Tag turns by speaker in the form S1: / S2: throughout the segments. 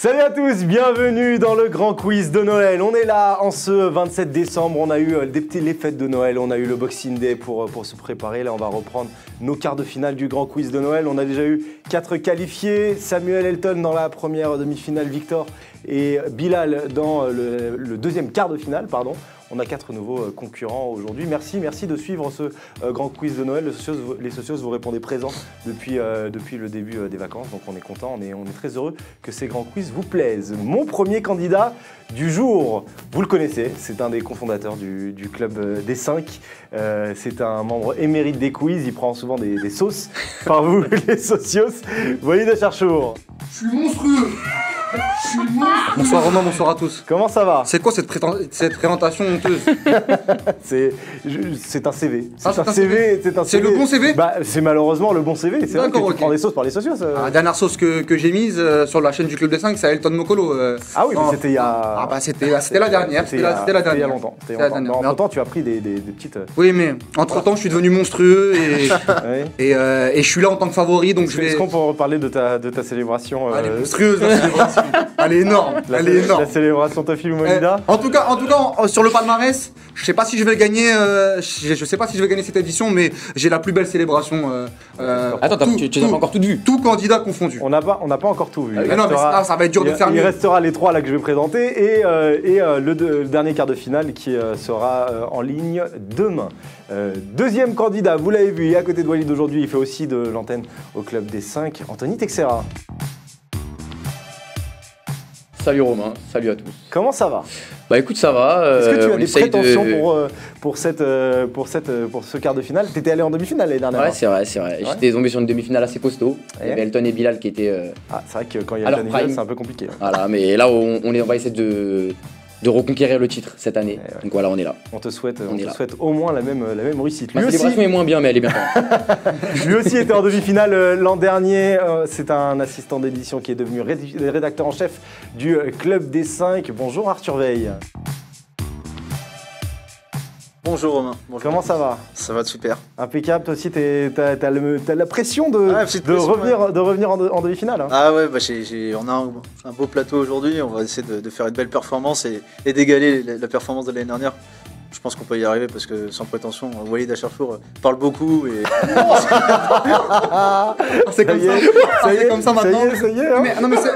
S1: Salut à tous, bienvenue dans le grand quiz de Noël. On est là en ce 27 décembre, on a eu les fêtes de Noël, on a eu le Boxing Day pour se préparer. Là, on va reprendre nos quarts de finale du grand quiz de Noël. On a déjà eu 4 qualifiés, Samuel Elton dans la première demi-finale, Victor et Bilal dans le deuxième quart de finale, pardon. On a 4 nouveaux concurrents aujourd'hui. Merci de suivre ce grand quiz de Noël. Les socios vous répondez présents depuis le début des vacances. Donc on est content, on est très heureux que ces grands quiz vous plaisent. Mon premier candidat du jour, vous le connaissez, c'est un des cofondateurs du club des 5. C'est un membre émérite des quiz, il prend souvent des sauces par vous, les socios. Walid Acharchour.
S2: Je suis monstrueux. Bonsoir Romain, bonsoir à tous.
S1: Comment ça va?
S2: C'est quoi cette présentation honteuse?
S1: C'est un CV.
S2: C'est le bon CV?
S1: Bah, c'est malheureusement le bon CV. C'est vrai que tu prends des sauces par les socios.
S2: La dernière sauce que j'ai mise sur la chaîne du Club des 5, c'est Elton Mokolo.
S1: Ah oui, mais c'était il y a...
S2: Ah bah c'était la dernière. C'était la dernière.
S1: C'était il y a longtemps. Mais en même temps, tu as pris des petites...
S2: Oui, mais entre-temps, je suis devenu monstrueux et je suis là en tant que favori, donc je vais...
S1: Est-ce qu'on peut reparler de ta célébration
S2: Elle est monstrueuse, la célébration. Elle est énorme.
S1: La célébration Tofil ou Molida.
S2: En tout cas, sur le palmarès, je sais pas si je vais gagner. Je sais pas si je vais gagner cette édition, mais j'ai la plus belle célébration.
S3: Attends, tu n'as pas encore tout vu.
S2: Tout candidat confondu.
S1: On n'a pas encore tout vu.
S2: Mais non, mais ça va être dur de faire mieux.
S1: Il restera les 3 là que je vais présenter et le dernier quart de finale qui sera en ligne demain. Deuxième candidat, vous l'avez vu, il est à côté de Walid aujourd'hui, il fait aussi de l'antenne au club des 5, Anthony Texera.
S3: Salut Romain, salut à tous.
S1: Comment ça va?
S3: Bah écoute, ça va.
S1: Est-ce que tu as des prétentions pour ce quart de finale? T'étais allé en demi-finale l'année dernière.
S3: Ouais, c'est vrai. Ouais. J'étais tombé sur une demi-finale assez costaud. Il y avait Elton et Bilal qui étaient...
S1: Ah, c'est vrai que quand il y a Elton et Bilal, c'est un peu compliqué.
S3: Voilà, mais là, on va essayer de reconquérir le titre cette année. Ouais. Donc voilà, on est là.
S1: On te souhaite au moins la même réussite.
S3: Ma célébration est moins bien, mais elle est bien.
S1: Lui aussi était en demi-finale l'an dernier. C'est un assistant d'édition qui est devenu rédacteur en chef du Club des 5. Bonjour Arthur Veil.
S4: Bonjour Romain. Bonjour.
S1: Comment ça va?
S4: Ça va super.
S1: Impeccable, toi aussi t'as la pression de revenir en demi-finale. Hein.
S4: Ah ouais, bah on a un beau plateau aujourd'hui, on va essayer de faire une belle performance et d'égaler la performance de l'année dernière. Je pense qu'on peut y arriver parce que sans prétention, Walid Acharchour parle beaucoup et...
S2: C'est comme ça maintenant.
S1: Ça y est, hein.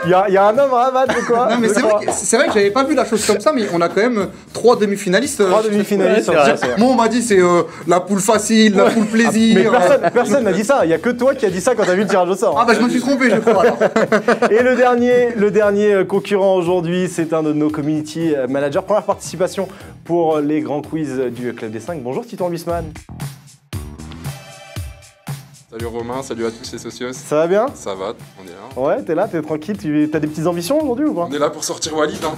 S1: Il y a un homme à abattre ou quoi?
S2: Non mais c'est vrai que j'avais pas vu la chose comme ça, mais on a quand même 3 demi-finalistes.
S1: 3 demi-finalistes.
S2: Moi on m'a dit c'est la poule facile, la poule plaisir.
S1: Mais personne n'a dit ça, il y a que toi qui as dit ça quand t'as vu le tirage au sort.
S2: Ah bah je me suis trompé je crois alors.
S1: Et le dernier concurrent aujourd'hui, c'est un de nos community managers. Première participation pour les grands quiz du Club des 5. Bonjour Titouan Bisman.
S5: Salut Romain, salut à tous les socios.
S1: Ça va bien?
S5: Ça va, on est là.
S1: Ouais, t'es là, t'es tranquille, t'as des petites ambitions aujourd'hui ou pas?
S5: On est là pour sortir Walid. Hein.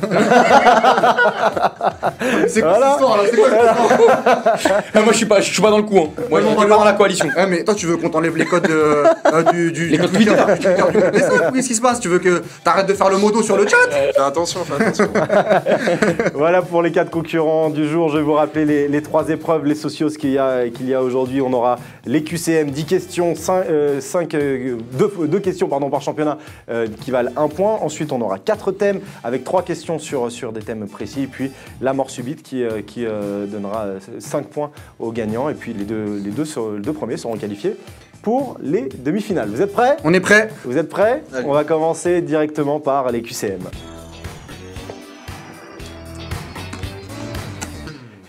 S2: C'est quoi cette histoire là? C'est quoi cette histoire?
S3: Moi je suis pas dans le coup. Hein. Moi je suis pas dans la coalition.
S2: Mais toi tu veux qu'on t'enlève les codes
S3: les codes Twitter.
S2: Qu'est-ce qui se passe? Tu veux que t'arrêtes de faire le modo sur le chat?
S5: Fais attention.
S1: Voilà pour les 4 concurrents du jour. Je vais vous rappeler les 3 épreuves, les socios qu'il y a aujourd'hui. On aura les QCM, 10 questions, 2 questions par championnat qui valent 1 point. Ensuite, on aura 4 thèmes avec 3 questions sur des thèmes précis. Et puis la mort subite qui donnera 5 points aux gagnants. Et puis les deux premiers seront qualifiés pour les demi-finales. Vous êtes prêts?
S2: On est prêts.
S1: Vous êtes prêts?
S4: Allez.
S1: On va commencer directement par les QCM.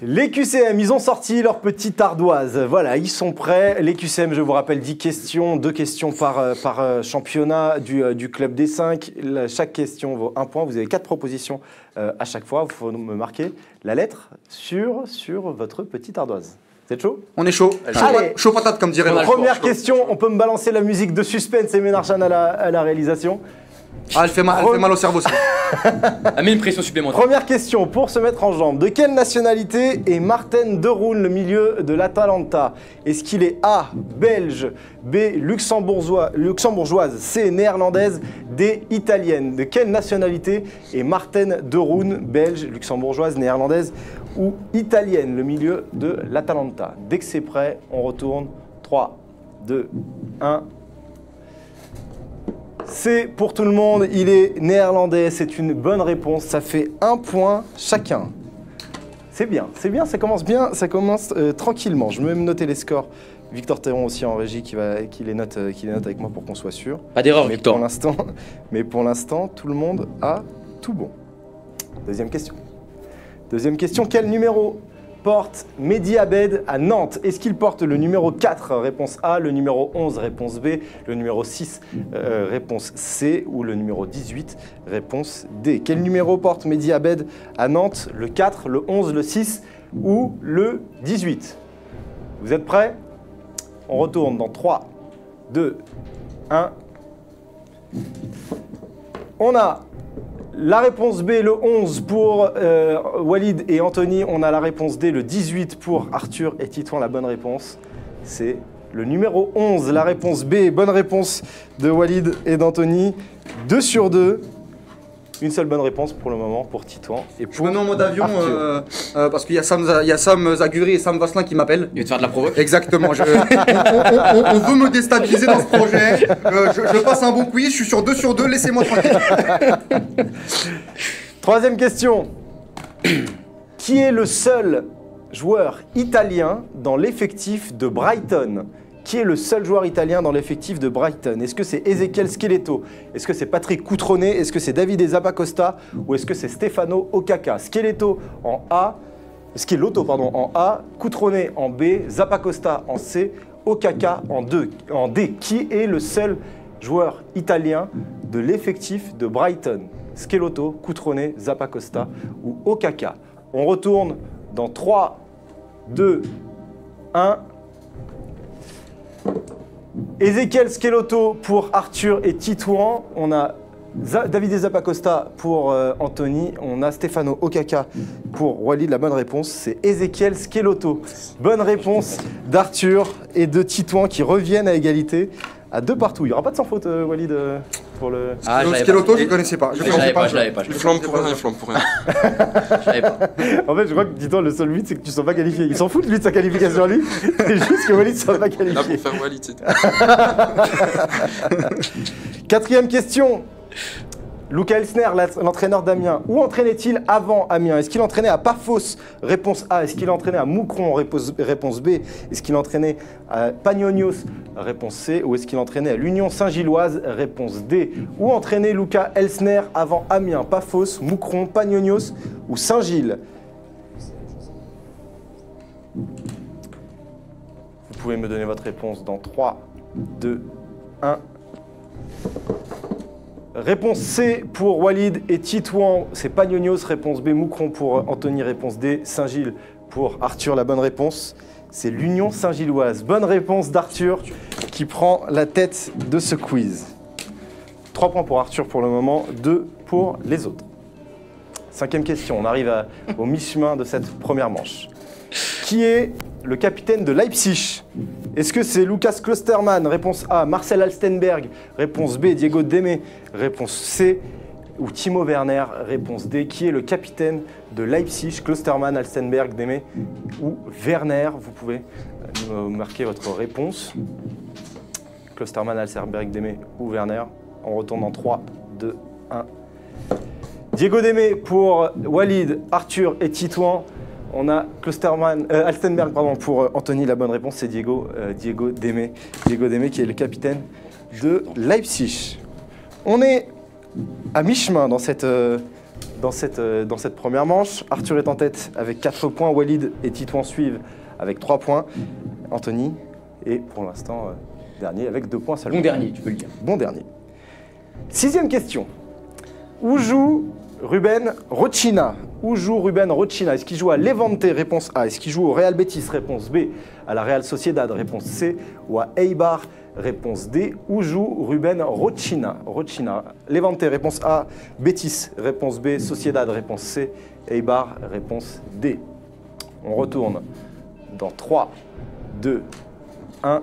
S1: Les QCM, ils ont sorti leur petite ardoise. Voilà, ils sont prêts. Les QCM, je vous rappelle, 10 questions, 2 questions par championnat du Club des 5. Chaque question vaut 1 point. Vous avez 4 propositions à chaque fois. Il faut me marquer la lettre sur votre petite ardoise. Vous êtes chaud?
S2: On est chaud.
S1: Allez.
S2: Chaud patate comme dirait l'autre.
S1: Première question, on peut me balancer la musique de suspense et Ménarchan à la réalisation.
S2: Ah, elle fait mal au cerveau ça.
S3: Elle met une pression supplémentaire.
S1: Première question, pour se mettre en jambe. De quelle nationalité est Marten de Roon, le milieu de l'Atalanta? Est-ce qu'il est A, belge, B, luxembourgeoise, C, néerlandaise, D, italienne? De quelle nationalité est Marten de Roon, belge, luxembourgeoise, néerlandaise ou italienne, le milieu de l'Atalanta? Dès que c'est prêt, on retourne. 3, 2, 1... C'est pour tout le monde, il est néerlandais, c'est une bonne réponse, ça fait 1 point chacun. C'est bien, ça commence bien, ça commence tranquillement. Je vais même noter les scores. Victor Théron aussi en régie qui les note avec moi pour qu'on soit sûr.
S3: Pas d'erreur,
S1: Mais
S3: Victor.
S1: pour l'instant, tout le monde a tout bon. Deuxième question. Quel numéro porte Mehdi Abed à Nantes? Est-ce qu'il porte le numéro 4, réponse A, le numéro 11, réponse B, le numéro 6, réponse C, ou le numéro 18, réponse D? Quel numéro porte Mehdi Abed à Nantes? Le 4, le 11, le 6 ou le 18? Vous êtes prêts? On retourne dans 3, 2, 1. On a la réponse B, le 11 pour Walid et Anthony. On a la réponse D, le 18 pour Arthur et Titouan. La bonne réponse, c'est le numéro 11. La réponse B, bonne réponse de Walid et d'Anthony. 2 sur 2. Une seule bonne réponse pour le moment pour Titouan et pour
S2: Je me mets en mode avion
S1: Arthur.
S2: parce qu'il y a Sam Zaguri et Sam Vasselin qui m'appellent.
S3: Il veut te faire de la provoque.
S2: Exactement. On veut me déstabiliser dans ce projet. Je passe un bon quiz, je suis sur 2 sur 2, laissez-moi tranquille.
S1: Troisième question. Qui est le seul joueur italien dans l'effectif de Brighton? Qui est le seul joueur italien dans l'effectif de Brighton? Est-ce que c'est Ezequiel Skeletto? Est-ce que c'est Patrick Cutrone? Est-ce que c'est Davide Zappacosta? Ou est-ce que c'est Stefano Okaka? Skeletto en A, Cutrone en B, Zappacosta en C, Okaka en D. Qui est le seul joueur italien de l'effectif de Brighton? Skeletto, Cutrone, Zappacosta ou Okaka? On retourne dans 3, 2, 1... Ezequiel Skeletto pour Arthur et Titouan. On a Davide Zappacosta pour Anthony. On a Stefano Okaka pour Walid. La bonne réponse, c'est Ezequiel Skeletto. Bonne réponse d'Arthur et de Titouan qui reviennent à égalité à 2 partout. Il n'y aura pas de sans faute, Walid, pour le...
S3: Ah, je l'avais
S2: Skeletto,
S3: pas.
S2: je ne connaissais pas.
S3: Je l'avais pas.
S5: Il flambe pour rien, il flambe pour rien.
S3: Je l'avais pas.
S1: En fait, je crois que Titouan, le seul but, c'est que tu ne sois pas qualifié. Il s'en fout, lui, de sa qualification à lui. C'est juste que Walid ne soit pas
S5: Là,
S1: qualifié.
S5: pour faire Walid, c'est tout.
S1: 4e question. Luca Elsner, l'entraîneur d'Amiens, où entraînait-il avant Amiens? Est-ce qu'il entraînait à Paphos? Réponse A. Est-ce qu'il entraînait à Moucron? Réponse B. Est-ce qu'il entraînait à Panionios? Réponse C. Ou est-ce qu'il entraînait à l'Union Saint-Gilloise? Réponse D. Où entraînait Luca Elsner avant Amiens? Paphos, Moucron, Panionios ou Saint-Gilles? Vous pouvez me donner votre réponse dans 3, 2, 1... Réponse C pour Walid et Titouan, c'est Panionios. Réponse B, Moucron pour Anthony. Réponse D, Saint-Gilles pour Arthur. La bonne réponse, c'est l'Union Saint-Gilloise. Bonne réponse d'Arthur qui prend la tête de ce quiz. 3 points pour Arthur pour le moment, 2 pour les autres. 5e question, on arrive au mi-chemin de cette première manche. Qui est le capitaine de Leipzig? Est-ce que c'est Lukas Klostermann? Réponse A. Marcel Halstenberg. Réponse B. Diego Demé. Réponse C. Ou Timo Werner. Réponse D. Qui est le capitaine de Leipzig? Klostermann, Halstenberg, Demé ou Werner? Vous pouvez marquer votre réponse. Klostermann, Halstenberg, Demé ou Werner. On retourne en 3, 2, 1. Diego Demé pour Walid, Arthur et Titouan. On a Halstenberg pour Anthony. La bonne réponse, c'est Diego Demé. Diego Demé qui est le capitaine de Leipzig. On est à mi-chemin dans cette première manche. Arthur est en tête avec 4 points. Walid et Titouan suivent avec 3 points. Anthony est pour l'instant dernier avec 2 points seulement.
S3: Bon dernier, tu peux le dire.
S1: Bon dernier. 6e question. Où joue Ruben Rochina? Où joue Ruben Rochina? Est-ce qu'il joue à Levante? Réponse A. Est-ce qu'il joue au Real Betis? Réponse B. À la Real Sociedad? Réponse C. Ou à Eibar? Réponse D. Où joue Ruben Rochina? Levante, réponse A. Betis, réponse B. Sociedad, réponse C. Eibar, réponse D. On retourne dans 3, 2, 1.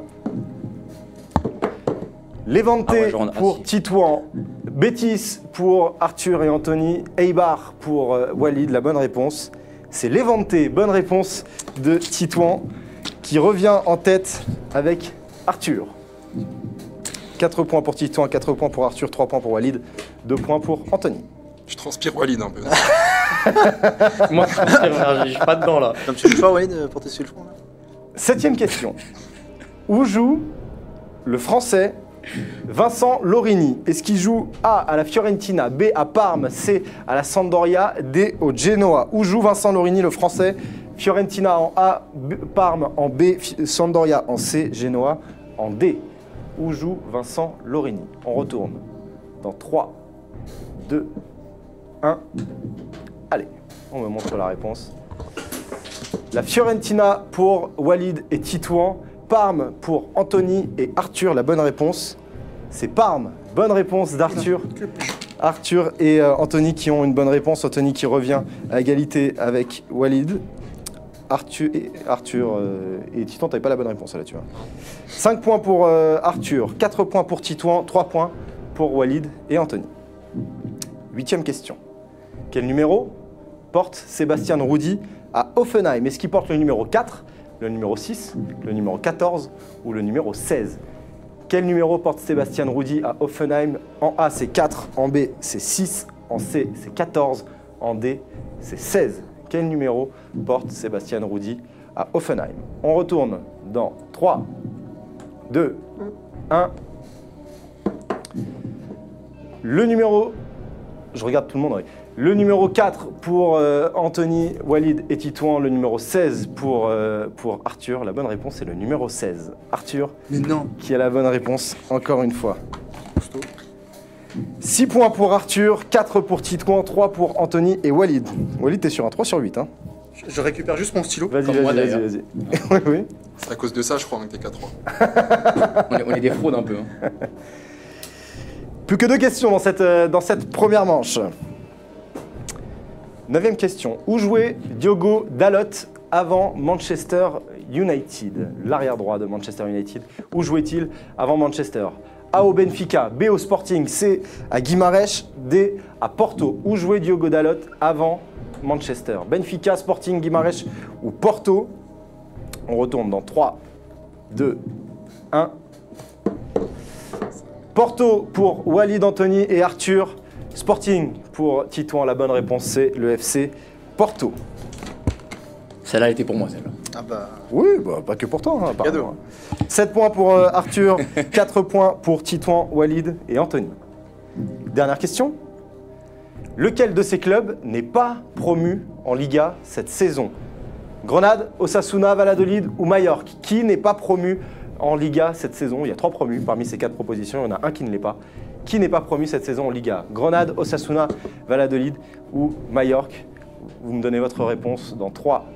S1: Levante pour Titouan, Betis pour Arthur et Anthony, Eibar pour Walid. La bonne réponse, c'est Levante. Bonne réponse de Titouan qui revient en tête avec Arthur. 4 points pour Titouan, 4 points pour Arthur, 3 points pour Walid, 2 points pour Anthony.
S5: Je transpire Walid un peu.
S6: Moi, je suis pas dedans là.
S4: Comme tu le fais, Walid, porter sur le front là.
S1: 7e question. Où joue le Français Vincent Lorini? Est-ce qu'il joue A à la Fiorentina, B à Parme, C à la Sampdoria, D au Genoa? Où joue Vincent Lorini, le Français? Fiorentina en A, Parme en B, Sampdoria en C, Genoa en D. Où joue Vincent Lorini? On retourne dans 3, 2, 1. Allez, on me montre la réponse. La Fiorentina pour Walid et Titouan. Parme pour Anthony et Arthur. La bonne réponse, c'est Parme. Bonne réponse d'Arthur. Arthur et Anthony qui ont une bonne réponse. Anthony qui revient à égalité avec Walid. Arthur et Titouan, t'avais pas la bonne réponse là-dessus. 5 points pour Arthur, 4 points pour Titouan, 3 points pour Walid et Anthony. 8e question. Quel numéro porte Sébastien Roudy à Hoffenheim? Est-ce qu'il porte le numéro 4, le numéro 6, le numéro 14 ou le numéro 16? Quel numéro porte Sébastien Roudy à Hoffenheim? En A, c'est 4, en B, c'est 6, en C, c'est 14, en D, c'est 16. Quel numéro porte Sébastien Roudy à Hoffenheim? On retourne dans 3, 2, 1. Le numéro... Je regarde tout le monde, oui. Le numéro 4 pour Anthony, Walid et Titouan. Le numéro 16 pour Arthur. La bonne réponse, c'est le numéro 16. Arthur,
S2: Mais non.
S1: qui a la bonne réponse, encore une fois. 6 points pour Arthur, 4 pour Titouan, 3 pour Anthony et Walid. Walid, t'es sur un 3 sur 8. Hein.
S2: Je récupère juste mon stylo.
S1: Vas-y,
S3: Comme moi,
S1: vas-y,
S3: d'ailleurs.
S1: vas-y. Oui, oui.
S5: C'est à cause de ça, je crois, que t'es 4-3.
S3: On est des fraudes un peu. Hein.
S1: Plus que 2 questions dans cette première manche. 9e question. Où jouait Diogo Dalot avant Manchester United? L'arrière droit de Manchester United. Où jouait-il avant Manchester? A au Benfica, B au Sporting, C à Guimarães, D à Porto. Où jouait Diogo Dalot avant Manchester? Benfica, Sporting, Guimarães ou Porto? On retourne dans 3, 2, 1. Porto pour Walid, Anthony et Arthur. Sporting pour Titouan. La bonne réponse, c'est le FC Porto.
S3: Celle-là, elle était pour moi, celle-là.
S4: Ah bah.
S1: Oui, bah, pas que pour toi, hein,
S4: Cadeau.
S1: apparemment. 7 points pour Arthur, 4 points pour Titouan, Walid et Anthony. Dernière question. Lequel de ces clubs n'est pas promu en Liga cette saison? Grenade, Osasuna, Valladolid ou Majorque? Qui n'est pas promu en Liga cette saison? Il y a 3 promus parmi ces 4 propositions, il y en a un qui ne l'est pas. Qui n'est pas promu cette saison en Liga? Grenade, Osasuna, Valladolid ou Majorque? Vous me donnez votre réponse dans 3,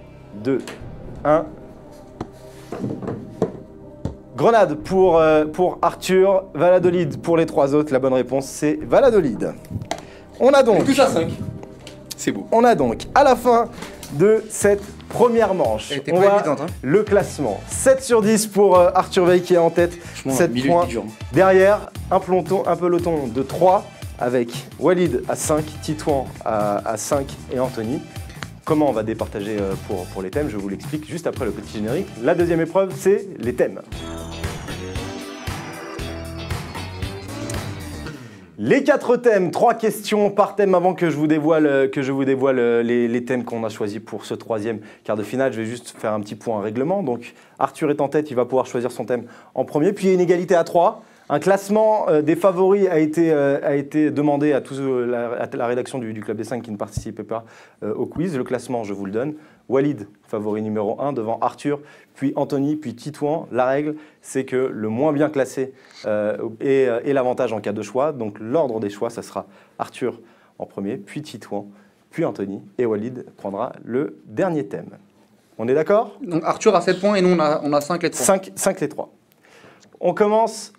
S1: 2, 1. Grenade pour Arthur, Valladolid pour les 3 autres. La bonne réponse, c'est Valladolid. On a donc...
S3: Plus à 5. C'est beau.
S1: On a donc, à la fin de cette première manche,
S2: Elle était
S1: on
S2: pas
S1: a
S2: évidente, hein.
S1: le classement. 7 sur 10 pour Arthur Veil qui est en tête,
S3: Franchement,
S1: 7
S3: milieu,
S1: points.
S3: il est dur.
S1: Derrière, un peloton de 3 avec Walid à 5, Titouan à 5 et Anthony. Comment on va départager pour les thèmes? Je vous l'explique juste après le petit générique. La deuxième épreuve, c'est les thèmes. Les 4 thèmes, 3 questions par thème avant que je vous dévoile, les thèmes qu'on a choisis pour ce 3e quart de finale. Je vais juste faire un petit point règlement. Donc Arthur est en tête, il va pouvoir choisir son thème en premier. Puis il y a une égalité à 3. Un classement des favoris a été demandé à la rédaction du Club des 5 qui ne participait pas au quiz. Le classement, je vous le donne. Walid, favori numéro 1, devant Arthur, puis Anthony, puis Titouan. La règle, c'est que le moins bien classé est l'avantage en cas de choix. Donc l'ordre des choix, ça sera Arthur en premier, puis Titouan, puis Anthony. Et Walid prendra le dernier thème. On est d'accord?
S2: Donc Arthur a 7 points et nous on a 5 les 3.
S1: 5 les 3. On commence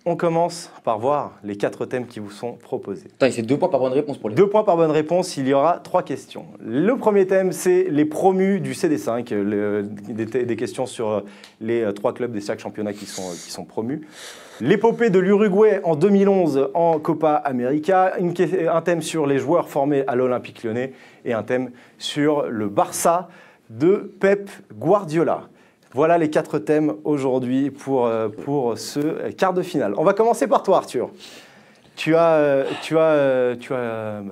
S1: par voir les 4 thèmes qui vous sont proposés.
S3: Attends, c'est 2 points par bonne réponse pour les
S1: 2 points par bonne réponse, il y aura 3 questions. Le premier thème, c'est les promus du CD5, des questions sur les 3 clubs des 5 championnats qui sont promus. L'épopée de l'Uruguay en 2011 en Copa América, un thème sur les joueurs formés à l'Olympique Lyonnais et un thème sur le Barça de Pep Guardiola. Voilà les 4 thèmes aujourd'hui pour ce quart de finale. On va commencer par toi, Arthur. Tu as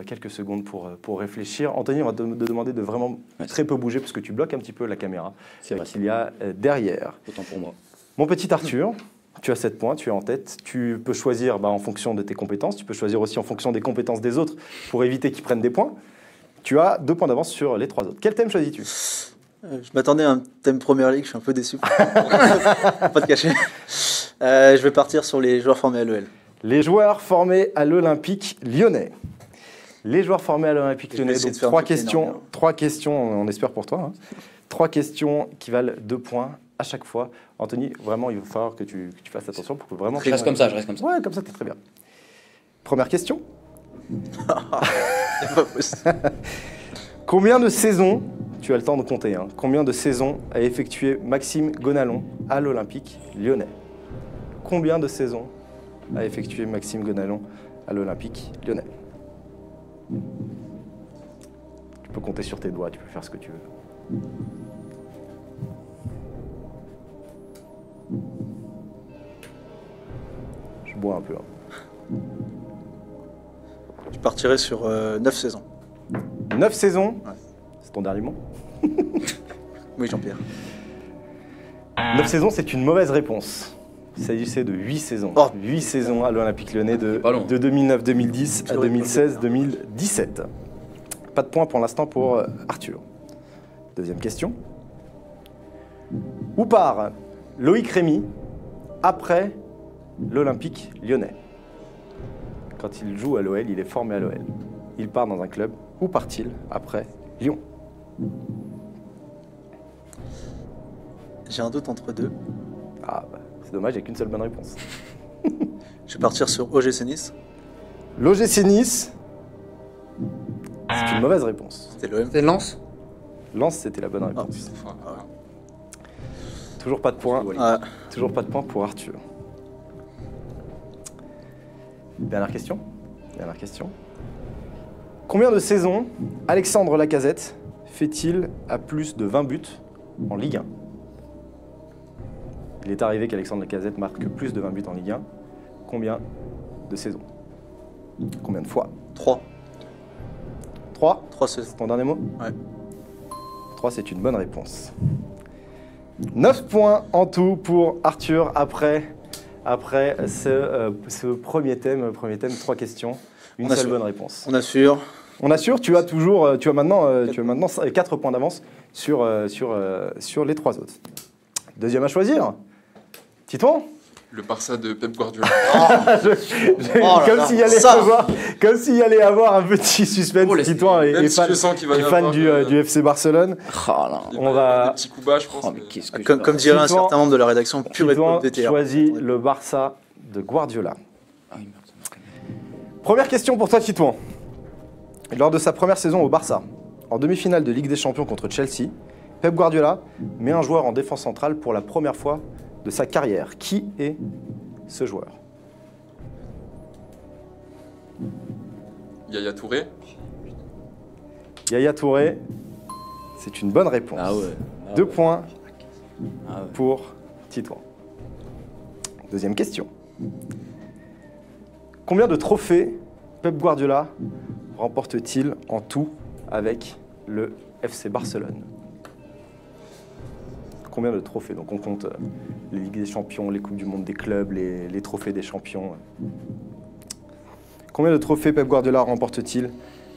S1: quelques secondes pour réfléchir. Anthony, on va te demander de vraiment très peu bouger parce que tu bloques un petit peu la caméra qu'il y a derrière.
S3: Autant pour moi.
S1: Mon petit Arthur, tu as 7 points, tu es en tête. Tu peux choisir en fonction de tes compétences. Tu peux choisir aussi en fonction des compétences des autres pour éviter qu'ils prennent des points. Tu as 2 points d'avance sur les 3 autres. Quel thème choisis-tu ?
S4: Je m'attendais à un thème Première Ligue, je suis un peu déçu. Pas te cacher. Je vais partir sur les joueurs formés à l'OL.
S1: Les joueurs formés à l'Olympique lyonnais. Les joueurs formés à l'Olympique
S4: Je vais
S1: lyonnais.
S4: essayer
S1: Donc,
S4: de faire un
S1: 3
S4: truc
S1: questions,
S4: énorme.
S1: 3 questions, on espère pour toi. 3 questions qui valent 2 points à chaque fois. Anthony, vraiment, il va falloir que tu fasses attention pour que vraiment...
S3: Je reste comme ça.
S1: Ouais, comme ça, t'es très bien. Première question.
S4: C'est pas possible.
S1: Combien de saisons, tu as le temps de compter, combien de saisons a effectué Maxime Gonalon à l'Olympique lyonnais? Combien de saisons a effectué Maxime Gonalon à l'Olympique lyonnais? Tu peux compter sur tes doigts, tu peux faire ce que tu veux. Je bois un peu.
S4: Je partirai sur 9 saisons.
S1: 9 saisons,
S4: Ouais.
S1: c'est ton dernier mot.
S4: Oui, Jean-Pierre.
S1: 9 saisons, c'est une mauvaise réponse. Il s'agissait de 8 saisons.
S4: Oh.
S1: 8 saisons à l'Olympique lyonnais de
S3: pas long.
S1: 2009-2010 à
S4: J'aurais pu le
S1: 2016-2017. Pas de points pour l'instant pour Arthur. Deuxième question. Où part Loïc Rémy après l'Olympique lyonnais? Quand il joue à l'OL, il est formé à l'OL. Il part dans un club. Où part-il après Lyon?
S4: J'ai un doute entre deux.
S1: Ah, bah, c'est dommage, il n'y a qu'une seule bonne réponse.
S4: Je vais partir sur OGC Nice.
S1: L'OGC Nice, c'est une mauvaise réponse.
S4: C'était l'OM.
S2: C'est Lens.
S1: Lens, c'était la bonne réponse.
S5: Enfin, voilà.
S1: Toujours pas de points.
S4: Ah,
S1: Toujours pas de points pour Arthur. Dernière question. Dernière question. Combien de saisons Alexandre Lacazette fait-il à plus de 20 buts en Ligue 1? Il est arrivé qu'Alexandre Lacazette marque plus de 20 buts en Ligue 1. Combien de saisons? Combien de fois?
S4: 3.
S1: 3?
S4: 3 saisons.
S1: C'est ton dernier mot?
S4: Ouais.
S1: 3, c'est une bonne réponse. 9 points en tout pour Arthur après ce premier thème, 3 questions, une
S4: On
S1: seule
S4: assure.
S1: bonne réponse.
S4: On assure.
S1: On assure, tu as maintenant 4 points d'avance sur les 3 autres. Deuxième à choisir, Titouan.
S5: Le Barça de Pep Guardiola.
S4: là
S1: Comme
S4: là,
S1: s'il y allait
S4: ça.
S1: avoir un petit suspense.
S3: Oh, laisse-
S1: Titouan
S5: Même
S1: est
S5: si je sens qu'il va y
S1: fan
S5: avoir,
S1: du FC Barcelone.
S3: Oh là.
S5: il
S1: On
S5: va y
S1: va-
S5: avoir des petits coups bas, je pense.
S3: Oh, mais
S5: mais-
S3: qu'est-ce que
S4: Comme dirait un
S1: Titouan-
S4: certain membre de la rédaction, pur et
S1: Titouan
S4: pop DTR.
S1: choisit le Barça de Guardiola.
S3: Ah oui, merde, ça me connaît.
S1: Première question pour toi, Titouan. Lors de sa première saison au Barça, en demi-finale de Ligue des Champions contre Chelsea, Pep Guardiola met un joueur en défense centrale pour la première fois de sa carrière. Qui est ce joueur?
S5: Yaya Touré.
S1: Yaya Touré, c'est une bonne réponse.
S3: Ah ouais.
S1: 2 points
S3: Ah ouais.
S1: pour Titouan. Deuxième question. Combien de trophées Pep Guardiola remporte-t-il en tout avec le FC Barcelone? Combien de trophées? Donc on compte les Ligues des Champions, les Coupes du Monde des clubs, les trophées des champions. Combien de trophées Pep Guardiola remporte-t-il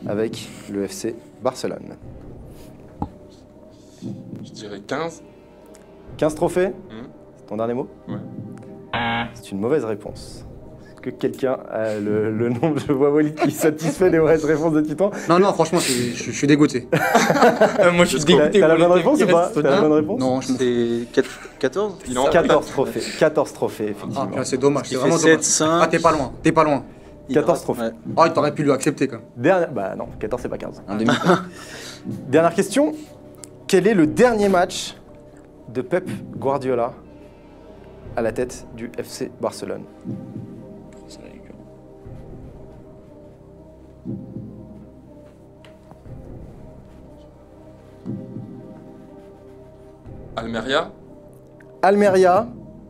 S1: avec le FC Barcelone?
S5: Je dirais 15.
S1: 15 trophées?
S5: Mhm.
S1: C'est ton dernier mot?
S5: Ouais.
S1: C'est une mauvaise réponse. Est-ce que quelqu'un a le nombre? Je vois Walid qui est satisfait des mauvaises réponses de Titan.
S2: Non, franchement, je suis dégoûté.
S6: Moi, je suis
S1: T'as
S6: dégoûté.
S1: la
S6: pour
S1: bonne
S6: le
S1: réponse
S6: thème
S1: ou
S6: qui
S1: pas?
S6: reste
S1: T'as la bonne réponse?
S2: Non, je m'en fous.
S4: C'est 14.
S5: Il est en
S1: 14 trophées. 14 trophées,
S2: Ah,
S1: effectivement.
S2: putain, c'est dommage, c'est
S4: Il
S2: vraiment
S4: fait
S2: dommage.
S4: 7, 5.
S2: Ah, t'es pas loin, t'es pas loin.
S1: 14 trophées.
S4: Ouais.
S2: Ah, t'aurais pu lui accepter quand même.
S1: Bah non, 14 c'est pas 15.
S3: Un demi.
S1: Dernière question. Quel est le dernier match de Pep Guardiola à la tête du FC Barcelone?
S3: Ça va aller dur.
S5: Almeria.
S1: Almeria,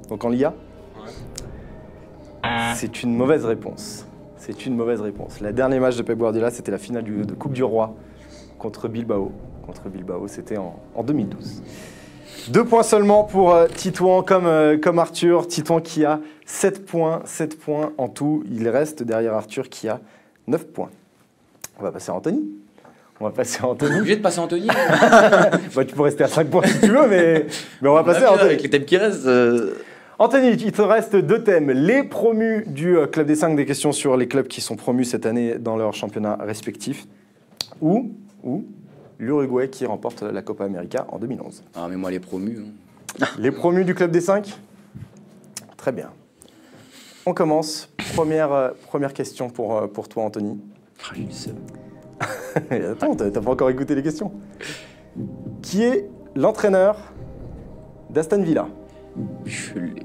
S1: donc en Liga.
S5: Ouais.
S1: C'est une mauvaise réponse. C'est une mauvaise réponse. Le dernier match de Pep Guardiola, c'était la finale de Coupe du Roi contre Bilbao. C'était en 2012. 2 points seulement pour Titouan, comme Arthur. Titouan qui a 7 points en tout. Il reste derrière Arthur qui a 9 points. On va passer à Anthony.
S3: Obligé de passer Anthony.
S1: Bah, tu peux rester à 5 points si tu veux, mais on va passer à Anthony.
S3: Avec les thèmes qui restent.
S1: Anthony, il te reste 2 thèmes. Les promus du Club des 5, des questions sur les clubs qui sont promus cette année dans leur championnat respectif. Ou l'Uruguay qui remporte la Copa América en 2011.
S3: Ah, mais moi, les promus. Hein.
S1: Les promus du Club des 5 ? Très bien. On commence. Première question pour toi, Anthony.
S3: Ah, j'ai le seum.
S1: Attends, t'as pas encore écouté les questions. Qui est l'entraîneur d'Aston Villa ?
S3: Je l'ai.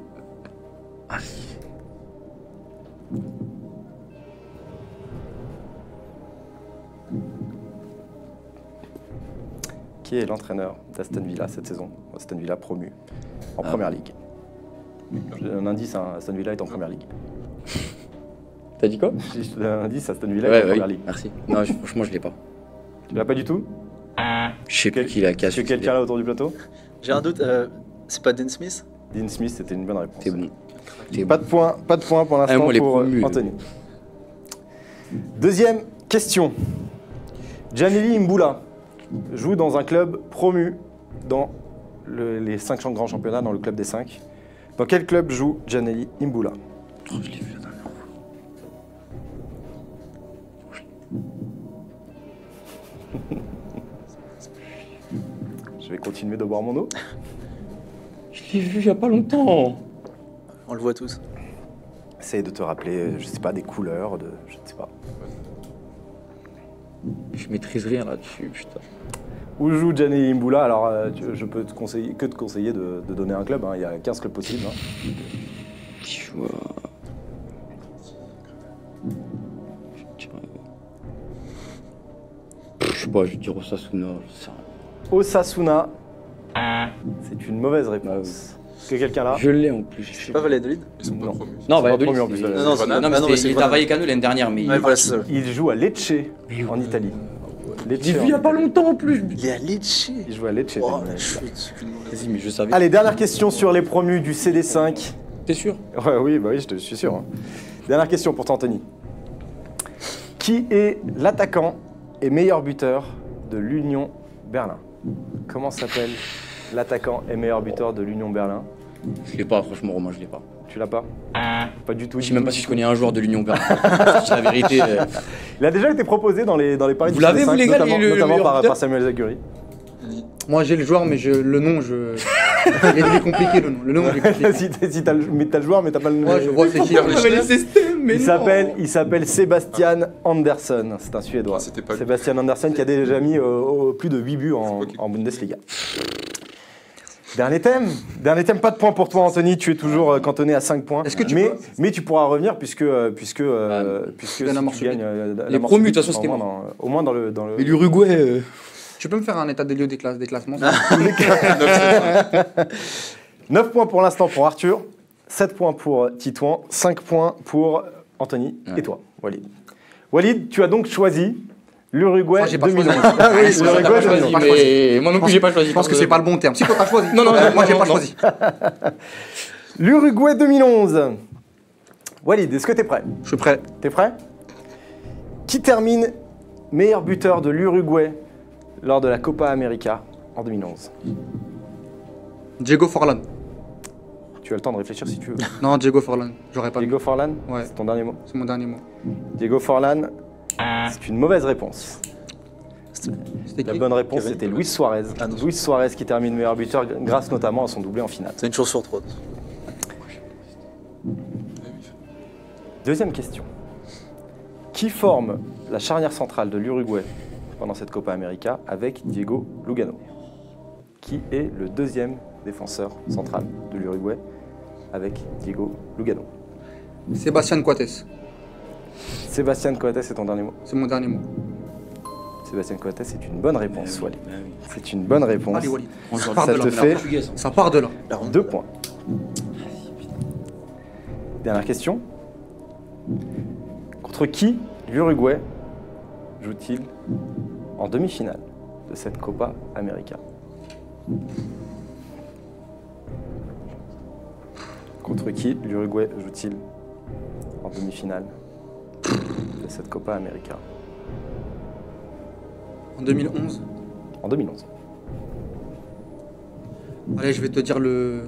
S3: Ah,
S1: Qui est l'entraîneur d'Aston Villa cette saison ? Aston Villa promu en Première Ligue. Je donne un indice, hein, Aston Villa est en Première Ligue.
S3: T'as dit quoi?
S1: Je te donne un indice, Aston Villa est en Première Ligue.
S3: Merci. Non, franchement, je l'ai pas.
S1: Tu l'as pas du tout?
S3: Je sais plus qui l'a
S1: Est-ce que quelqu'un là autour du plateau?
S4: J'ai un doute, c'est pas Dan Smith?
S1: Dean Smith, c'était une bonne réponse.
S3: C'est bon.
S1: Pas de point pour l'instant
S3: moi, les
S1: pour
S3: promus,
S1: Anthony. Deuxième question. Gianelli Imbula joue dans un club promu dans les 5 grands championnats, dans le club des 5. Dans quel club joue Gianelli Imbula?
S3: Oh, je l'ai vu la dernière fois.
S1: Je vais continuer de boire mon eau.
S3: Je l'ai vu il y a pas longtemps.
S4: On le voit tous.
S1: Essaye de te rappeler, je sais pas, des couleurs, je ne sais pas.
S3: Je maîtrise rien là-dessus, putain.
S1: Où joue Gianelli Imbula? Alors, je peux te conseiller de donner un club. Hein. Il y a 15 clubs possibles. Hein.
S3: Je vois. Je sais pas, je vais dire Osasuna. Je sais rien.
S1: Osasuna. C'est une mauvaise réponse. Est-ce que quelqu'un là?
S3: Je l'ai en plus. je sais
S4: C'est pas Valladolid?
S5: Ils sont pas
S1: Non.
S5: promus.
S3: Non,
S1: Ils sont pas
S3: Valladolid,
S1: promus en plus,
S3: c'est-
S1: Valladolid.
S4: Non, c'est-
S3: Non, mais
S4: Ah non,
S3: c'était-
S4: c'est
S3: il était à
S4: Grenade.
S3: Vallecano l'année dernière, mais.
S4: Ouais, voilà, c'est ça.
S1: Il joue à Lecce, en Italie. Lecce,
S3: J'ai vu
S1: en
S3: il y a pas
S1: Italie.
S3: longtemps en plus.
S4: Il est à Lecce.
S1: Il joue à Lecce.
S4: Oh,
S1: t'as
S4: la
S1: dit.
S4: chute.
S3: Vas-y, mais je savais.
S1: Allez, dernière question sur les promus du CD5.
S3: T'es sûr?
S1: Ouais, oui, bah oui, je te suis sûr. Hein. Dernière question pour toi, Anthony. Qui est l'attaquant et meilleur buteur de l'Union Berlin? Comment s'appelle l'attaquant et meilleur buteur de l'Union Berlin?
S3: Je l'ai pas, franchement, Romain, je l'ai pas.
S1: Tu l'as pas? Pas du tout.
S3: Je sais même pas si je connais un joueur de l'Union Berlin. C'est la vérité.
S1: Il a déjà été proposé dans les paris
S3: Vous
S1: du
S3: l'avez,
S1: CD5,
S3: vous, les gars,
S1: notamment,
S3: le
S1: notamment
S3: meilleur
S1: par
S3: buteur
S1: Samuel Zaguri.
S2: Moi j'ai le joueur, mais le nom, il est compliqué le nom. Le nom, il est compliqué.
S1: si t'as le joueur, mais t'as pas le
S2: Moi je vois c'est qui.
S5: Pierre Leclerc.
S1: Il s'appelle Sebastian Andersson, c'est un Suédois.
S5: Ah, c'était pas lui.
S1: Sébastien Andersson qui a déjà mis plus de 8 buts en Bundesliga. Dernier thème, pas de points pour toi Anthony, tu es toujours cantonné à 5 points.
S2: Est-ce que tu
S1: mais tu pourras revenir puisque si
S2: gagnes la marche
S1: tu gagnes la
S3: Les
S1: marche
S3: promus, de toute
S1: publique,
S3: façon, c'était
S1: au moins dans le
S3: Mais l'Uruguay.
S2: Tu peux me faire un état des lieux des classements?
S1: 9 points pour l'instant pour Arthur, 7 points pour Titouan, 5 points pour Anthony et toi, Walid. Walid, tu as donc choisi l'Uruguay
S2: Moi, j'ai pas
S1: 2011.
S2: choisi.
S1: Ah oui,
S2: J'ai
S1: l'Uruguay
S2: pas
S1: 2011.
S2: choisi.
S3: Mais moi non plus, j'ai pas choisi.
S2: Je pense que c'est pas le bon terme. Si toi t'as choisi.
S3: Non, non,
S2: moi j'ai
S3: non,
S2: pas
S3: non.
S2: choisi.
S1: L'Uruguay 2011. Walid, est-ce que t'es prêt?
S2: Je suis prêt.
S1: T'es prêt? Qui termine meilleur buteur de l'Uruguay lors de la Copa América en 2011?
S2: Diego Forlan.
S1: Tu as le temps de réfléchir si tu veux.
S2: Non, Diego Forlan. J'aurais pas.
S1: Diego Forlan,
S2: Ouais.
S1: c'est ton dernier mot.
S2: C'est mon dernier mot.
S1: Diego Forlan, c'est une mauvaise réponse.
S2: C'était
S1: La
S2: qui?
S1: bonne réponse,
S4: Kevin.
S1: c'était Luis Suarez.
S4: Ah non.
S1: Luis Suarez qui termine meilleur buteur grâce notamment à son doublé en finale.
S4: C'est une chance sur 3.
S1: Deuxième question. Qui forme la charnière centrale de l'Uruguay pendant cette Copa América avec Diego Lugano? Qui est le deuxième défenseur central de l'Uruguay avec Diego Lugano?
S2: Sébastien Coates.
S1: Sébastien Coates, c'est ton dernier mot.
S2: C'est mon dernier mot.
S1: Sébastien Coates, c'est une bonne réponse, Walid.
S3: Bah oui.
S1: C'est une bonne réponse.
S2: Allez, Walid.
S3: On
S2: Ça
S3: joue
S2: part
S1: Ça
S2: de
S1: te
S2: là.
S1: fait
S2: Ça part de là.
S1: 2 points. Dernière question. Contre qui l'Uruguay joue-t-il en demi-finale de cette Copa América? Contre qui l'Uruguay joue-t-il en demi-finale de cette Copa América?
S2: En 2011.
S1: En 2011.
S2: Allez, je vais te dire le...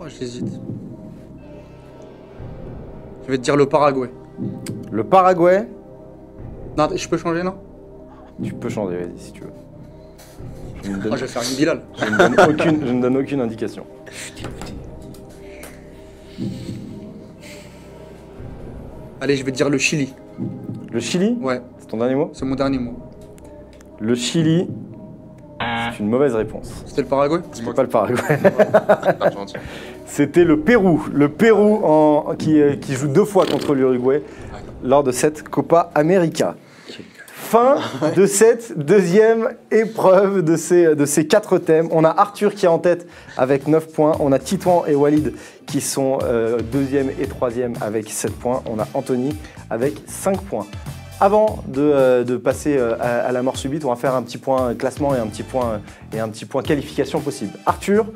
S2: Oh, j'hésite. Je vais te dire le Paraguay.
S1: Le Paraguay,
S2: Non, je peux changer, non?
S1: tu peux changer, vas-y, si tu veux. Je ne
S2: Oh,
S1: donne,
S2: je vais faire une Bilal.
S1: je ne donne aucune indication.
S2: Allez, je vais te dire le Chili.
S1: Le Chili,
S2: Ouais,
S1: c'est ton dernier mot?
S2: c'est mon dernier mot.
S1: Le Chili, c'est une mauvaise réponse.
S2: C'était le Paraguay?
S1: C'est pas le Paraguay.
S5: L'Argentine.
S1: C'était le Pérou. Le Pérou qui joue 2 fois contre l'Uruguay lors de cette Copa América. Fin de cette deuxième épreuve de ces 4 thèmes. On a Arthur qui est en tête avec 9 points. On a Titouan et Walid qui sont deuxième et troisième avec 7 points. On a Anthony avec 5 points. Avant de passer à la mort subite, on va faire un petit point classement et un petit point qualification possible. Arthur,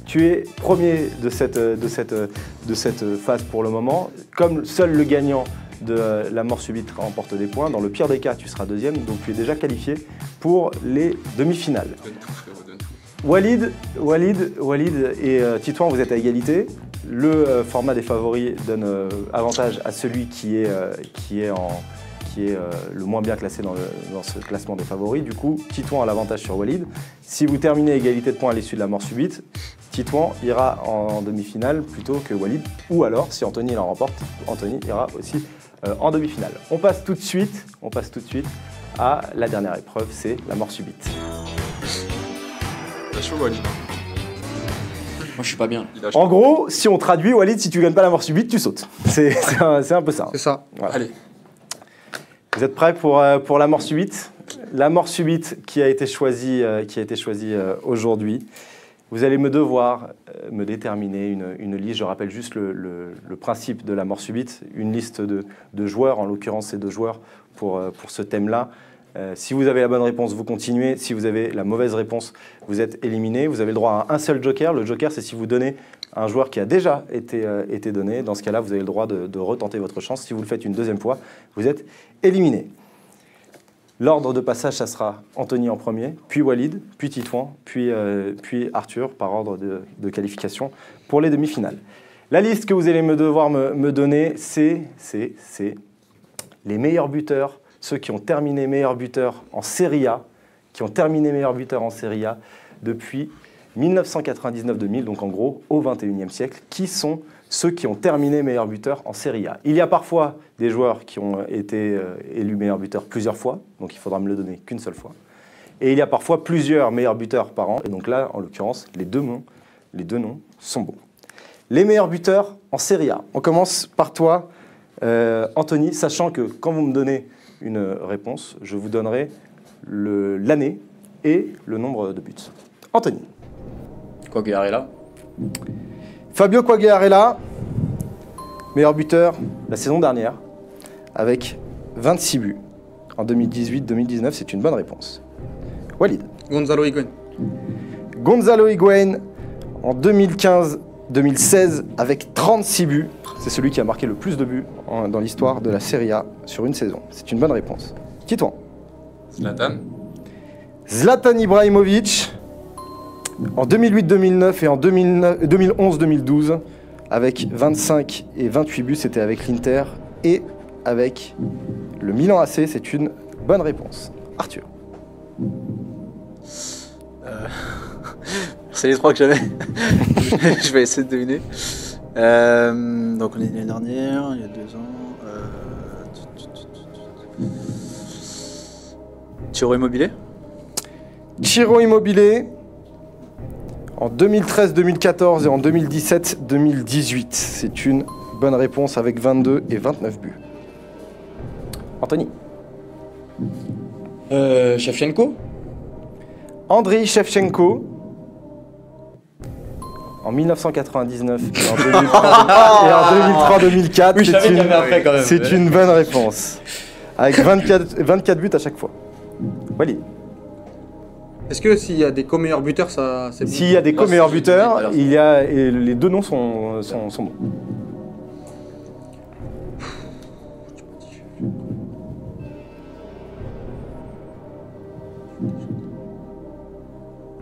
S1: tu es premier de cette phase pour le moment. Comme seul le gagnant de la mort subite remporte des points, dans le pire des cas, tu seras deuxième, donc tu es déjà qualifié pour les demi-finales.
S5: Donne tout, frérot, donne tout.
S1: Walid et Titouan, vous êtes à égalité. Le format des favoris donne avantage à celui qui est le moins bien classé dans ce classement des favoris. Du coup, Titouan a l'avantage sur Walid. Si vous terminez à égalité de points à l'issue de la mort subite, Titouan ira en demi-finale plutôt que Walid. Ou alors, si Anthony la remporte, Anthony ira aussi en demi-finale. On passe tout de suite à la dernière épreuve, c'est la mort subite.
S5: T'as chaud, Walid.
S3: Moi, je suis pas bien.
S5: Il a chaud.
S1: En gros, si on traduit, Walid, si tu gagnes pas la mort subite, tu sautes. C'est un peu ça.
S2: C'est ça.
S1: Voilà.
S5: Allez.
S1: Vous êtes prêts pour la mort subite? La mort subite qui a été choisie, aujourd'hui. Vous allez me devoir me déterminer une liste. Je rappelle juste le principe de la mort subite. Une liste de joueurs, en l'occurrence c'est 2 joueurs pour ce thème-là. Si vous avez la bonne réponse, vous continuez. Si vous avez la mauvaise réponse, vous êtes éliminé. Vous avez le droit à un seul joker. Le joker, c'est si vous donnez un joueur qui a déjà été donné. Dans ce cas-là, vous avez le droit de retenter votre chance. Si vous le faites une deuxième fois, vous êtes éliminé. L'ordre de passage, ça sera Anthony en premier, puis Walid, puis Titouan, puis Arthur, par ordre de qualification pour les demi-finales. La liste que vous allez devoir me donner, c'est les meilleurs buteurs, ceux qui ont terminé meilleurs buteurs en Serie A, depuis 1999-2000, donc en gros au XXIe siècle, qui sont ceux qui ont terminé meilleurs buteurs en Serie A. Il y a parfois des joueurs qui ont été élus meilleurs buteurs plusieurs fois, donc il faudra me le donner qu'une seule fois. Et il y a parfois plusieurs meilleurs buteurs par an, et donc là, en l'occurrence, les deux noms sont bons. Les meilleurs buteurs en Serie A. On commence par toi, Anthony, sachant que quand vous me donnez une réponse, je vous donnerai l'année et le nombre de buts. Anthony.
S3: Quagliarella.
S1: Fabio Quagliarella, meilleur buteur la saison dernière, avec 26 buts. En 2018-2019, c'est une bonne réponse. Walid.
S2: Gonzalo Higuaín.
S1: Gonzalo Higuaín, en 2015-2016, avec 36 buts. C'est celui qui a marqué le plus de buts dans l'histoire de la Serie A sur une saison. C'est une bonne réponse. Titouan.
S5: Zlatan.
S1: Zlatan Ibrahimovic, en 2008-2009 et en 2011-2012, avec 25 et 28 buts, c'était avec l'Inter et avec le Milan AC. C'est une bonne réponse. Arthur.
S4: C'est les 3 que j'avais. Je vais essayer de deviner. Donc on est l'année dernière, il y a 2 ans. Ciro Immobile.
S1: Ciro Immobile, en 2013-2014 et en 2017-2018. C'est une bonne réponse avec 22 et 29 buts. Anthony.
S3: Shevchenko.
S1: Andriy Shevchenko. En 1999 et en 2003-2004.
S3: Oui, je savais qu'il y avait après quand même.
S1: C'est une bonne réponse. Avec 24 buts à chaque fois. Walid.
S2: Est-ce que s'il y a des co-meilleurs buteurs, ça c'est bon?
S1: S'il y a des
S3: Non,
S1: co-meilleurs
S3: c'est
S1: buteurs,
S3: alors.
S1: il y a, et les deux noms sont bons.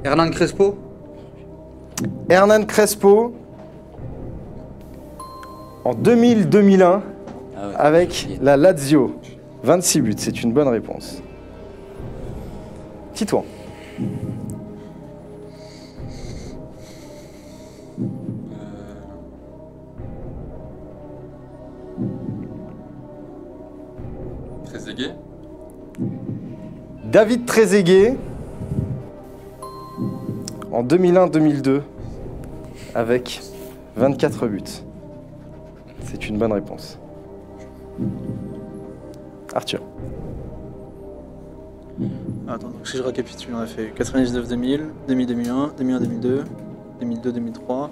S2: Hernan Crespo?
S1: Hernan Crespo. En 2000-2001,
S3: Ah ouais.
S1: avec la Lazio. 26 buts, c'est une bonne réponse. Titouan.
S5: Trezeguet.
S1: David Trezeguet. En 2001-2002, avec 24 buts. C'est une bonne réponse. Arthur.
S4: Attends, donc si je récapitule, on a fait 99-2000, 2000-2001, 2001-2002, 2002-2003.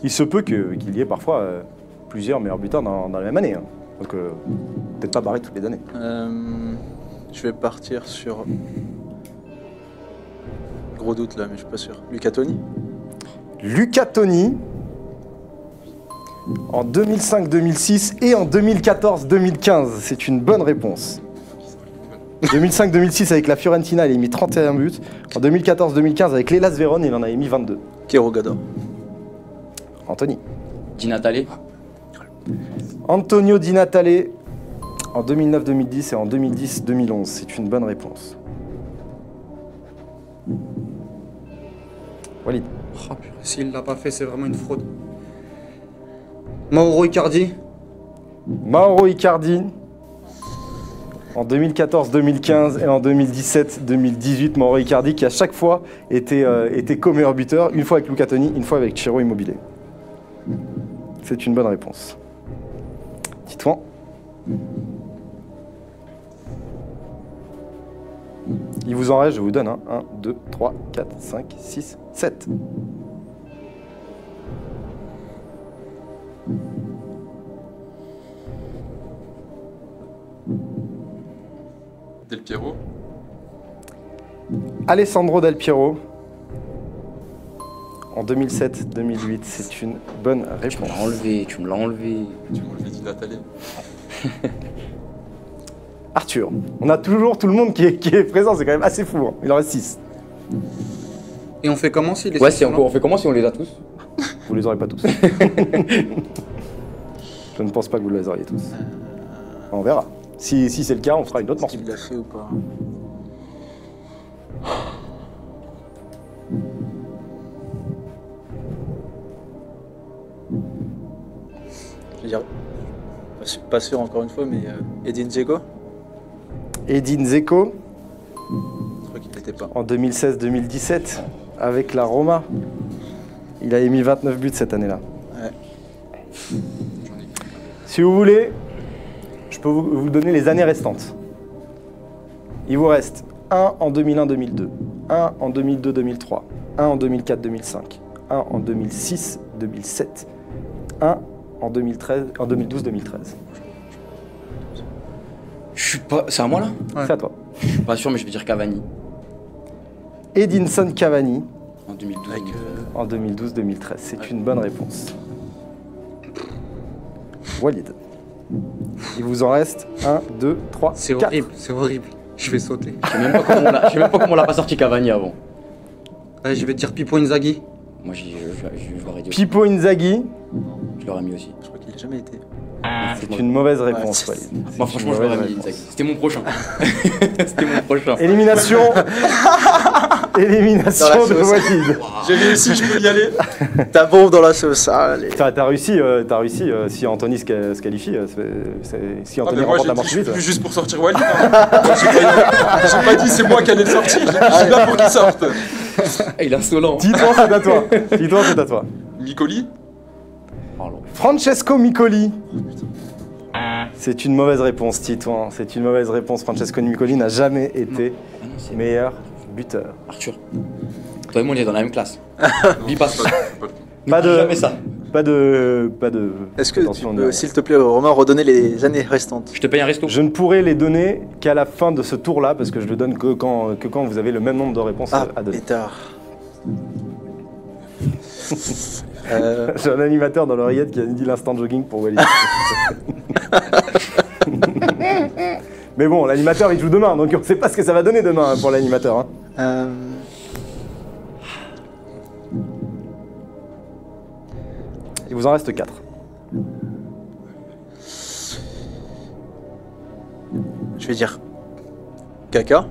S1: Il se peut qu'il y ait parfois plusieurs meilleurs buteurs dans la même année. Hein. Donc peut-être pas barré toutes les années.
S4: Je vais partir sur... Gros doute là, mais je suis pas sûr. Luca Toni.
S1: Lucas Toni. En 2005-2006 et en 2014-2015. C'est une bonne réponse. 2005-2006 avec la Fiorentina, il a mis 31 buts. En 2014-2015 avec l'Hellas Vérone, il en avait mis 22.
S4: Kerogador.
S1: Anthony.
S3: Di Natale.
S1: Antonio Di Natale. En 2009-2010 et en 2010-2011. C'est une bonne réponse. Walid.
S2: Oh, purée, s'il l'a pas fait, c'est vraiment une fraude. Mauro Icardi?
S1: Mauro Icardi. En 2014-2015 et en 2017-2018, Mauro Icardi qui à chaque fois était co-meilleur buteur, une fois avec Luca Toni, une fois avec Ciro Immobile. C'est une bonne réponse. Titouan. Il vous en reste, je vous donne 1, 2, 3, 4, 5, 6, 7.
S5: Del Piero.
S1: Alessandro Del Piero. En 2007-2008, c'est une bonne
S3: Tu me
S1: réponse.
S3: l'as enlevé, tu me l'as enlevé.
S5: Tu m'as enlevé Di Natale.
S1: Arthur. On a toujours tout le monde qui est présent, c'est quand même assez fou. Hein. Il en reste 6.
S2: Et on fait comment s'il est
S3: Ouais, si on fait comment si on les a tous?
S1: Vous les aurez pas tous. Je ne pense pas que vous les auriez tous. On verra. Si c'est le cas, on fera une autre morceau.
S4: Il l'a fait ou pas? Je veux dire, pas sûr encore une fois, mais Edin Dzeko.
S1: Edin Dzeko,
S4: Je crois qu'il n'était pas.
S1: en 2016-2017, avec la Roma. Il a émis 29 buts cette année-là.
S4: Ouais.
S1: Si vous voulez, je peux vous donner les années restantes. Il vous reste 1 en 2001-2002, 1 en 2002-2003, 1 en 2004-2005, 1 en 2006-2007, 1 en 2012-2013.
S3: Je suis pas. C'est à moi là?
S2: Ouais.
S1: C'est à toi.
S3: Je suis pas sûr, mais je vais dire Cavani.
S1: Edinson Cavani
S3: En 2012.
S4: Avec,
S1: en 2012-2013. C'est une bonne réponse. Walid. Il vous en reste 1, 2, 3,
S2: C'est
S1: 4.
S2: horrible, c'est horrible. Je vais sauter.
S3: Je sais même pas comment on l'a pas sorti Cavani avant.
S2: Allez, je vais te dire Pippo Inzaghi.
S3: Moi, je l'aurais dit aussi.
S1: Pipo Inzaghi,
S3: Je l'aurais mis aussi.
S4: je crois qu'il n'a jamais été.
S1: c'est une mauvaise réponse,
S4: Ouais,
S1: Walid.
S3: Moi, franchement, je l'aurais mis. Inzaghi. C'était mon prochain. C'était mon prochain.
S1: Élimination. Élimination
S4: Dans la
S1: de
S4: sauce.
S1: Walid.
S5: J'ai réussi, je peux y aller.
S4: Ta bombe dans la sauce, allez.
S1: T'as réussi, si Anthony se qualifie, si
S5: Ah,
S1: Anthony
S5: mais moi,
S1: remporte la
S5: j'ai
S1: manche
S5: dit, je suis
S1: vite.
S5: venu juste pour sortir Walid. Hein. J'ai pas dit c'est moi qui allais le sortir. J'ai dit, je suis là pour qu'il sorte.
S3: Il est insolent.
S1: Titouan, c'est à toi. Titouan, c'est à toi.
S5: Micoli.
S1: Francesco Micoli. C'est une mauvaise réponse, Titouan. C'est une mauvaise réponse. Francesco Micoli n'a jamais été meilleur Buteur.
S3: Arthur. Toi et moi, on est dans la même classe. Vis pas ça.
S1: Pas de.
S3: Jamais ça.
S1: Pas de.
S4: Est-ce que tu
S1: attention,
S4: peux, s'il te plaît, Romain, redonner les années restantes?
S3: Je te paye un resto.
S1: Je ne pourrai les donner qu'à la fin de ce tour-là, parce que je le donne que quand vous avez le même nombre de réponses
S4: Ah,
S1: à donner.
S4: pétard.
S1: J'ai un animateur dans l'oreillette qui a dit l'instant jogging pour Walid. Mais bon, l'animateur il joue demain, donc on ne sait pas ce que ça va donner demain hein, pour l'animateur. Hein. Il vous en reste 4.
S4: Je vais dire Caca.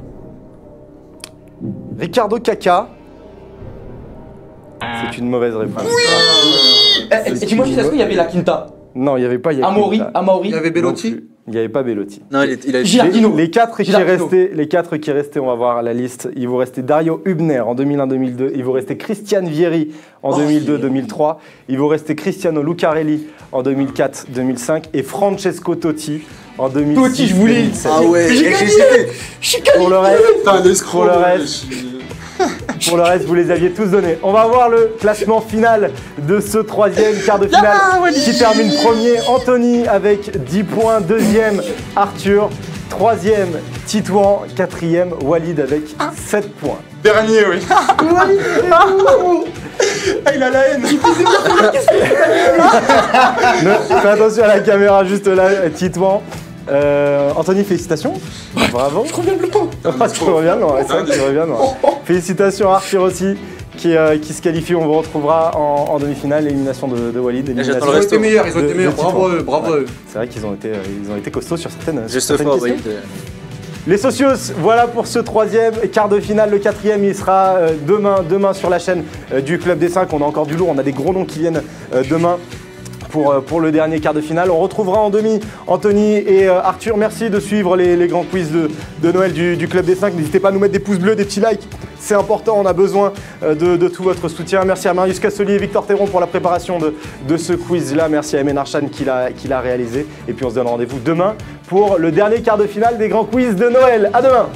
S1: Ricardo Caca. C'est une mauvaise réponse.
S3: Et dis-moi juste, est-ce qu'il y avait la Quinta?
S1: Non, il n'y avait pas Yakin.
S3: Amaury.
S2: Il y avait Bellotti.
S1: Il n'y avait pas Bellotti.
S4: Non, il a
S3: Gilardino.
S1: Les 4 qui
S3: Gilardino.
S1: restaient, on va voir la liste. Il vous restait Dario Hübner en 2001-2002. Il vous restait Christian Vieri en 2002-2003. Il vous restait Cristiano Lucarelli en 2004-2005 et Francesco Totti en 2006.
S3: Totti, je voulais.
S2: Ah ouais,
S3: J'ai gagné.
S1: Pour le reste,
S5: Putain, l'escroc.
S1: Pour le reste. Pour le reste, vous les aviez tous donnés. On va voir le classement final de ce 3e quart de finale qui termine premier. Anthony avec 10 points. 2e, Arthur. 3e, Titouan. 4e, Walid avec 7 points.
S5: Dernier, oui. Ah, il a la haine.
S1: Fais attention à la caméra juste là, Titouan. Anthony, félicitations. Bravo. Je reviens de loin. Tu reviens de loin, c'est vrai que tu reviens de loin. Félicitations à Arthur aussi qui se qualifie. On vous retrouvera en demi-finale. Élimination de Walid.
S4: j'attends
S1: élimination
S4: le
S2: Ils ont été meilleurs, ils ont
S1: de-
S2: été meilleurs.
S1: de Titouan.
S2: Bravo eux, bravo eux.
S1: C'est vrai qu'ils ont été costauds sur certaines
S4: Juste
S1: certaines
S4: fort,
S1: questions.
S4: oui.
S1: Les socios, voilà pour ce 3e quart de finale. Le 4e, il sera demain sur la chaîne du Club des 5. On a encore du lourd, on a des gros noms qui viennent demain. Pour le dernier quart de finale. On retrouvera en demi Anthony et Arthur. Merci de suivre les grands quiz de Noël du Club des 5. N'hésitez pas à nous mettre des pouces bleus, des petits likes. C'est important, on a besoin de tout votre soutien. Merci à Marius Cassoli et Victor Théron pour la préparation de ce quiz-là. Merci à Emen Archan qui l'a réalisé. Et puis on se donne rendez-vous demain pour le dernier quart de finale des grands quiz de Noël. À demain!